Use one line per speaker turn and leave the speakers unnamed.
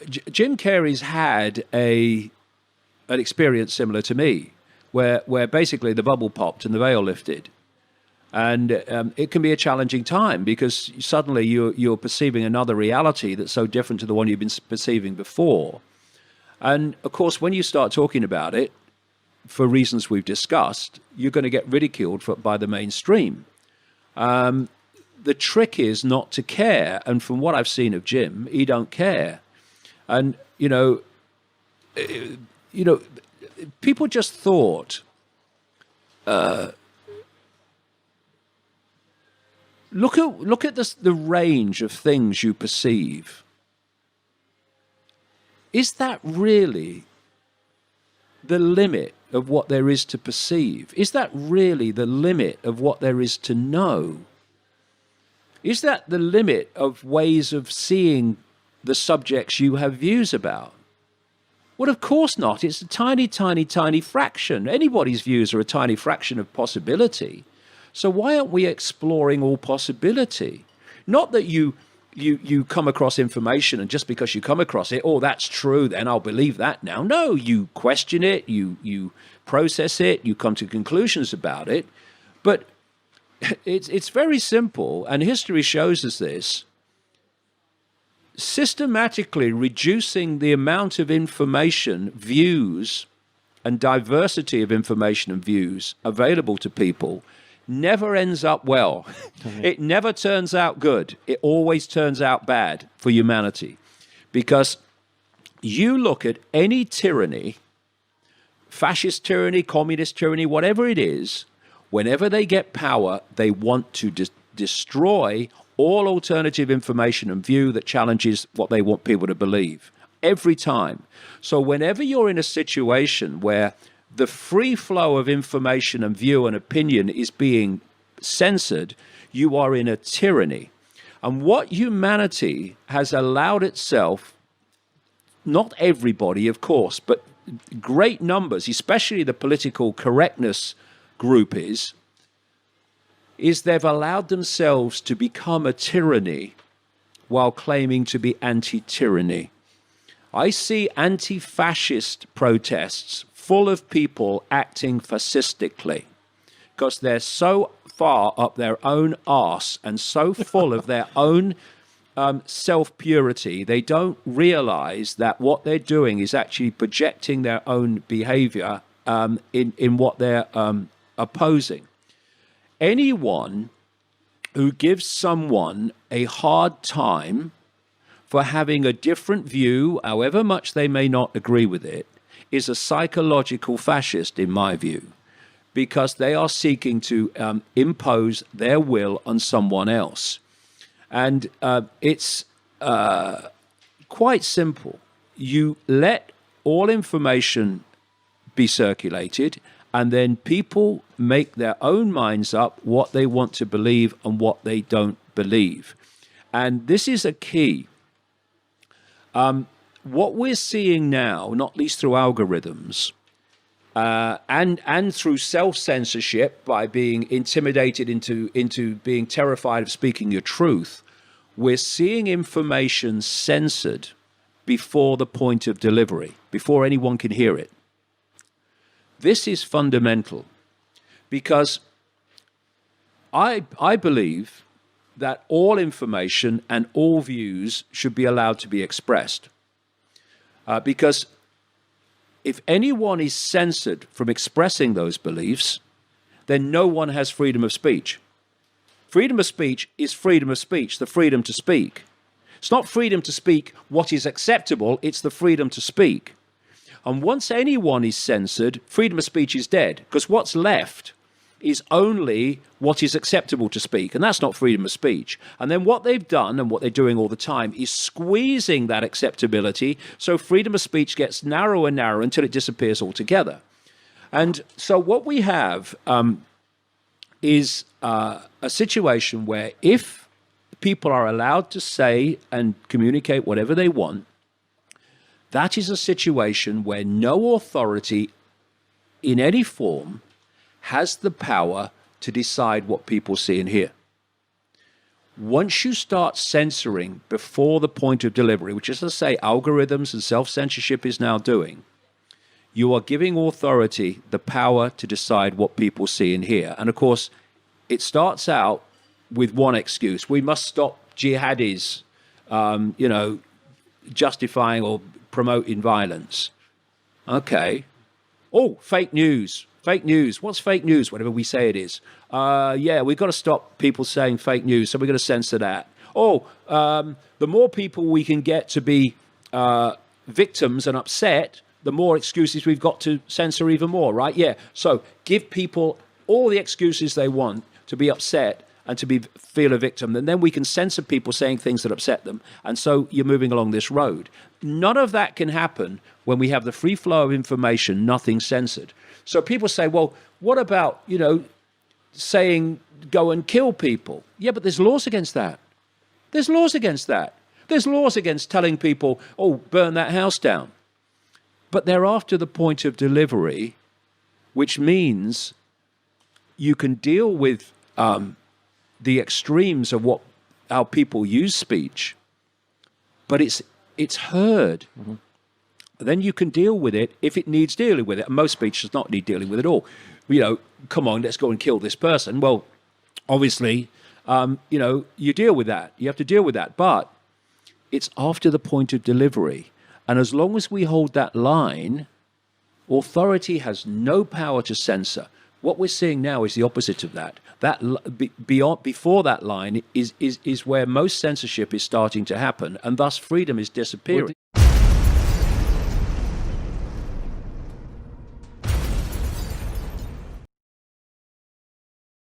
Jim Carrey's had an experience similar to me, where basically the bubble popped and the veil lifted. And it can be a challenging time because suddenly you're perceiving another reality that's so different to the one you've been perceiving before. And of course, when you start talking about it, for reasons we've discussed, you're going to get ridiculed by the mainstream. The trick is not to care. And from what I've seen of Jim, he don't care. And, people just thought, look at the range of things you perceive. Is that really the limit of what there is to perceive? Is that really the limit of what there is to know? Is that the limit of ways of seeing the subjects you have views about? Well, of course not. It's a tiny, tiny, tiny fraction. Anybody's views are a tiny fraction of possibility. So why aren't we exploring all possibility? Not that you come across information and just because you come across it, oh, that's true, then I'll believe that now. No, you question it, you process it, you come to conclusions about it. But it's very simple, and history shows us this. Systematically reducing the amount of information, views, and diversity of information and views available to people never ends up well. It never turns out good. It always turns out bad for humanity. Because you look at any tyranny, fascist tyranny, communist tyranny, whatever it is, whenever they get power, they want to destroy all alternative information and view that challenges what they want people to believe. Every time. So whenever you're in a situation where the free flow of information and view and opinion is being censored, you are in a tyranny. And what humanity has allowed itself, not everybody, of course, but great numbers, especially the political correctness groupies, is they've allowed themselves to become a tyranny while claiming to be anti-tyranny. I see anti-fascist protests full of people acting fascistically because they're so far up their own arse and so full of their own self-purity, they don't realize that what they're doing is actually projecting their own behavior in what they're opposing. Anyone who gives someone a hard time for having a different view, however much they may not agree with it, is a psychological fascist, in my view, because they are seeking to impose their will on someone else. And it's quite simple. You let all information be circulated, and then people make their own minds up what they want to believe and what they don't believe. And this is a key. What we're seeing now, not least through algorithms, and through self-censorship by being intimidated into being terrified of speaking your truth, we're seeing information censored before the point of delivery, before anyone can hear it. This is fundamental because I believe that all information and all views should be allowed to be expressed. Because if anyone is censored from expressing those beliefs, then no one has freedom of speech. Freedom of speech is freedom of speech, the freedom to speak. It's not freedom to speak what is acceptable, it's the freedom to speak. And once anyone is censored, freedom of speech is dead, because what's left is only what is acceptable to speak, and that's not freedom of speech. And then what they've done, and what they're doing all the time, is squeezing that acceptability, so freedom of speech gets narrower and narrower until it disappears altogether. And so what we have is a situation where if people are allowed to say and communicate whatever they want, that is a situation where no authority in any form has the power to decide what people see and hear. Once you start censoring before the point of delivery, which is to say algorithms and self-censorship is now doing, you are giving authority the power to decide what people see and hear. And of course, it starts out with one excuse. We must stop jihadis, justifying or promoting violence. Okay. Oh, fake news. Fake news. What's fake news? Whatever we say it is. Yeah, we've got to stop people saying fake news, so we're going to censor that. Oh, the more people we can get to be victims and upset, the more excuses we've got to censor even more, right? Yeah. So give people all the excuses they want to be upset and to feel a victim, and then we can censor people saying things that upset them. And so you're moving along this road. None of that can happen when we have the free flow of information, nothing censored. So people say, well, what about, saying go and kill people? Yeah, but there's laws against that. There's laws against that. There's laws against telling people, oh, burn that house down. But they're after the point of delivery, which means you can deal with the extremes of how people use speech, but it's heard. Mm-hmm. Then you can deal with it if it needs dealing with it. And most speech does not need dealing with at all. Come on, let's go and kill this person. Well, obviously, you deal with that. You have to deal with that. But it's after the point of delivery. And as long as we hold that line, authority has no power to censor. What we're seeing now is the opposite of that. Before that line is where most censorship is starting to happen, and thus freedom is disappearing.